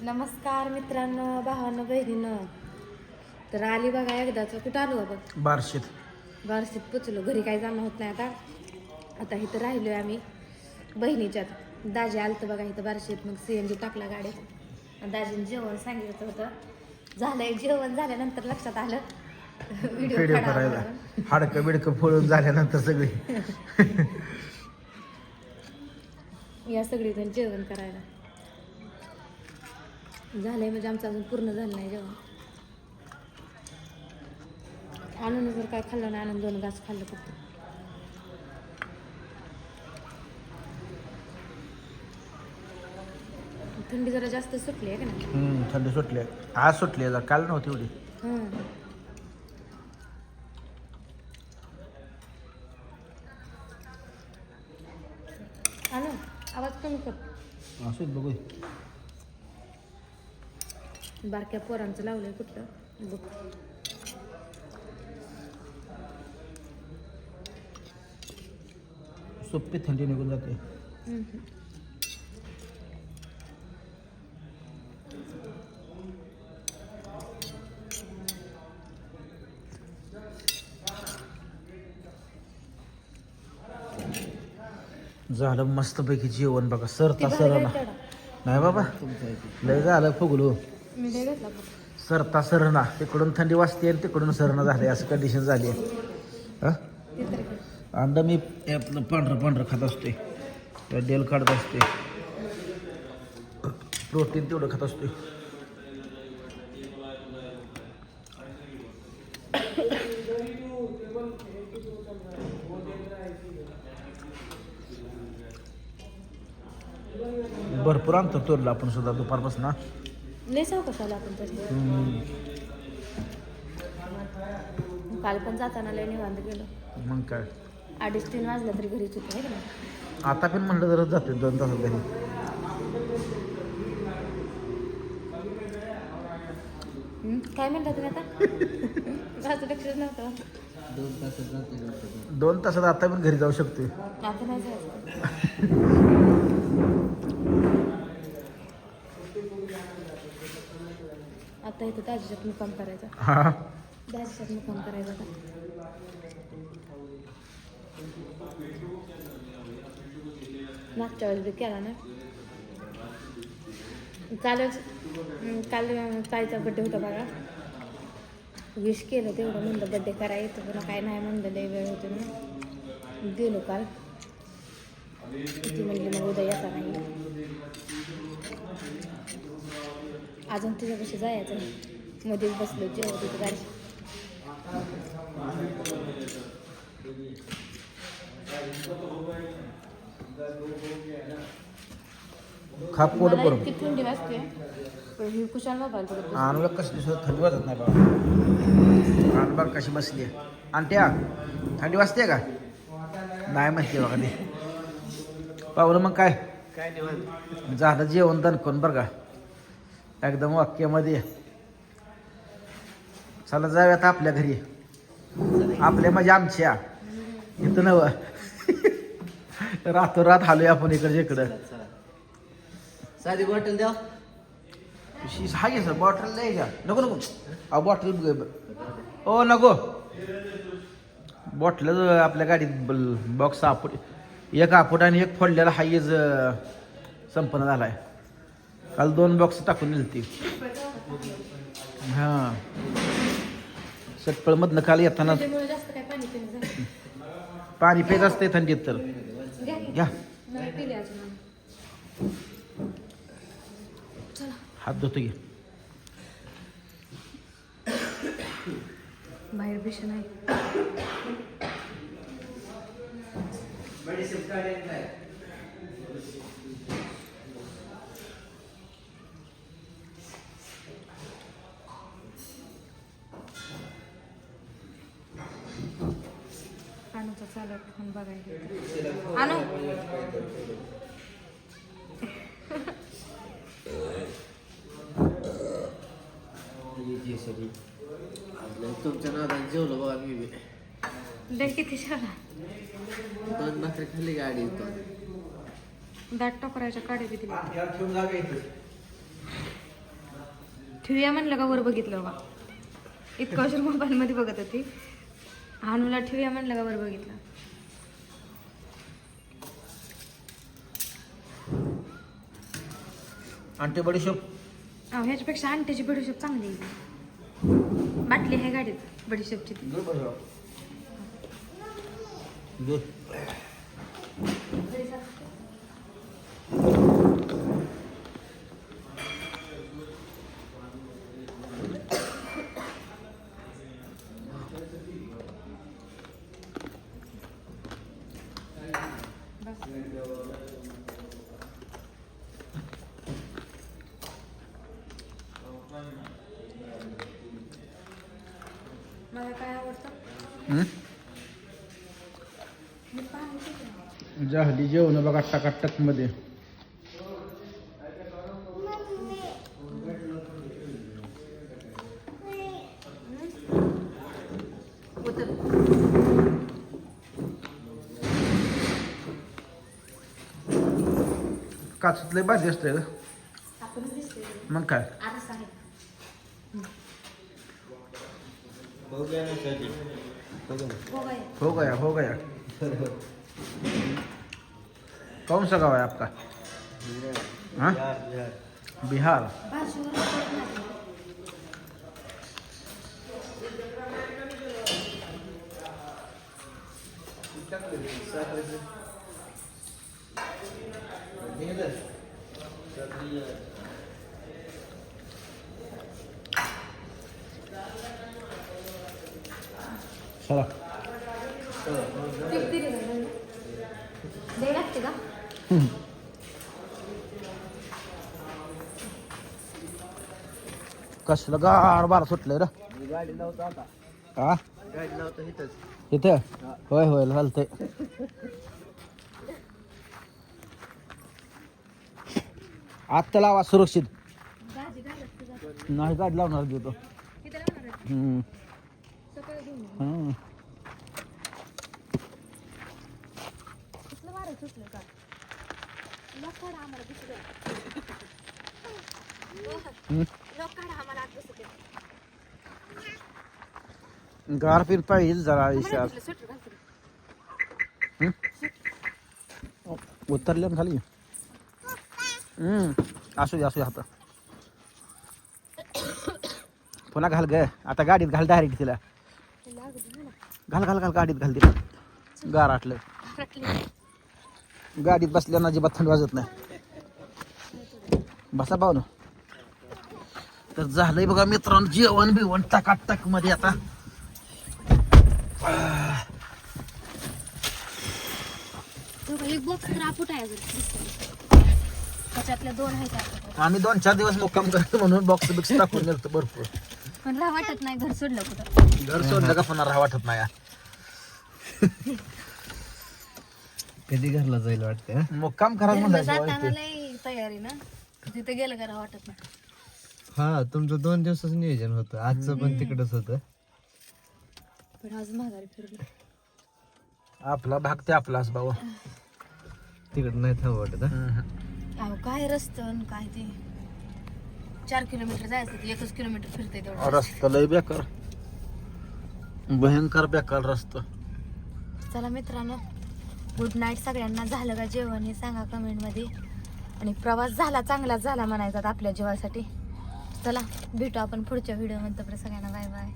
नमस्कार मित्रांनो, भावांनो, बहिणींनो. तर आली बघा एकदाच. कुठं आलो बघ? बार्शीत पोचलो. घरी काही जाणं होत नाही आता इथं राहिलोय आम्ही बहिणीच्यात. दाजी आलतं बघा इथं बार्शीत. मग CNG टाकला गाडीत. दाजीने जेवण सांगितलं होतं. झालंय जेवण झाल्यानंतर लक्षात आलं व्हिडिओ करायला. हाडकं बिडकं फोडून झाल्यानंतर सगळी या सगळीजण जेवण करायला. झालंय म्हणजे आमचं अजून पूर्ण झालं नाही जेवण. आणून जर काय खाल्लं नाही, आणून 2 घास खाल्लं फक्त. थंडी जरा जास्त सुटली आहे का नाही? थंडी सुटली. आज सुटली, काल नव्हती एवढी. आणू आवाज कमी कर. असं बघू. बारक्या पोरांचं लावलंय कुठलं बघ. सोपी थंडी निघून जाते. झालं मस्तपैकी जेवण बघा. सरता सरना नाही बाबा, लय झालं फुगलो. मी नाही घेतला. सरता सरना तिकडून थंडी वाजते आणि तिकडून सरना झाली, असं कंडिशन झाली आहे. अंडा मी आपलं पांढरं खात असतोय, डेल काढत असते, प्रोटीन तेवढं खात असतोय. भरपूर अंतर तोडलं आपण सुद्धा दुपारपासून. लय सावकाश आला आपण तरी. काल पण जाताना लय निवांत गेलो. मग काय 2:30-3 वाजला तरी घरीच होतो आहे का नाही? आता पण म्हणलं जरा जाते 2 तासात घरी. काय म्हणता तुम्ही आता? माझं लक्षच नव्हतं. 2 तासात आता पण घरी जाऊ शकते. आता नाही जायचं. आता इथं दाजीच्यात मुक्काम करायचा. दाजीच्यात मुक्काम करायचा का? मागच्या वेळेस बी केला ना. काल ताईचा बड्डे होता बघा. विश केलं तेवढं, म्हणलं बड्डे करायचं, पण काय नाही म्हणलं, लय वेळ होते म्हणून गेलो काल. ती म्हणली मग उद्या येता नाही. अजून तुझ्यापाशी जायचं मध्येच बसलो जेवण तिथं गाडी. खाप पोट मला भरून इतकी थंडी वाजते पण ही कुशाल मोबाईल बघत बसते. आणूला कसं दिसत थंडी वाजत नाही बाबा. आण बघ कशी बसली आहे. आणत्या थंडी वाजते का? नाही म्हणते बघा ते पाहुलं. मग काय झालं जेवण दणकून बरं का, एकदम वाक्यामध्ये. चला जाऊयात आपल्या घरी. आपल्या म्हणजे आमच्या इथं नव रातोरात हालूया आपण इकडच्या इकडं. साधी बॉटल द्या. हा घे सर, बॉटल द्यायच्या. नको अहो बॉटल ओ नको. बॉटल आपल्या गाडीत बॉक्स आपूट, एक आपूट आणि एक फोडलेला हायच संपन्न झालाय. काल 2 बॉक्स टाकून नेलती. हां सटपळमधनं काल येताना जास्त काय पाणी पिणं झालं. पाणी पेत असते थंडीत तर. घ्या नाही पिले अजून. चला हात धुतो घे. बाहेर भीषण आहे. आणूचा चालू फोन बघायला. आणू तुमच्या नादाने जेवलो बाबा मी बी. लय किती शाळा 2 भाकरी खाल्ली गाडी. दाट टोकराच्या काड्या बी दिल्या. ठेवूया म्हणलं का वर बघितलं बा इतका उशीर मोबाईलमध्ये बघत होती. हानूला ठेवूया म्हणलं का वर बघितलं. आणते बडीशोप. ह्याच्यापेक्षा अंट्याची बडीशोप चांगली आहे. बाटली आहे गाडीत बडीशोपची. मला काय आवडतं झाली जेवण बघा टकाटक मध्ये. काचतले भाजी असते का मग काय. हो गया. कौन सा गाँव है आपका? हाँ बिहार. चला लागते का? कसलं गार बार सुटलंय रे. गाडी लावतो आता. हा गाडी लावतो इथंच. इथं होय चालतंय. आत्ता लावा सुरक्षित. नाही गाडी लावणार देतो. गार फिर पाहिजे जरा विचार. उतरले ना खाली. असू दे आता. पुन्हा घाल ग आता गाडीत घाल डायरेक्ट तिला. घाल गाडीत घाल तिला. गार आटलं. गाडीत बसल्यानं अजिबात थंड वाजत नाही. बसा पाहू ना. तर झालंय बघा मित्रांनो जेवण बिवण टकाटक मध्ये आता. एक बॉक्स तर आपुट आहे त्याच्यातल्या 2 आहेत. आम्ही 2-4 दिवस मुक्काम करतो म्हणून बॉक्स बिक्स टाकून गेलतो भरपूर. पण राहा वाटत नाही घर सोडलं कुठं. घर सोडलं का पुन्हा राहा वाटत नाही. कधी घरला जाईल वाटतं. मुक्काम करायला जाताना लई तयारी ना तिथे गेलं का राहा वाटत नाही. हा तुमचं 2 दिवसाचं नियोजन होतं. आजचं पण तिकडच होतं. पण आज माघारी फिरलो. आपला भाग ते आपलाच भाऊ. तिकडे नाही थांब वाटत. अहो काय रस्तं काय ते 4 किलोमीटर जायचं ते 1 किलोमीटर फिरते तेवढं. रस्ता लय बेकार भयंकर बेकार रस्ता. चला मित्रांनो गुड नाईट सगळ्यांना. झालं का जेवण हे सांगा कमेंट मध्ये. आणि प्रवास झाला चांगलाच झाला म्हणायचा आपल्या जीवासाठी. चला भेटू आपण पुढच्या व्हिडिओ मध्ये. सगळ्यांना बाय बाय.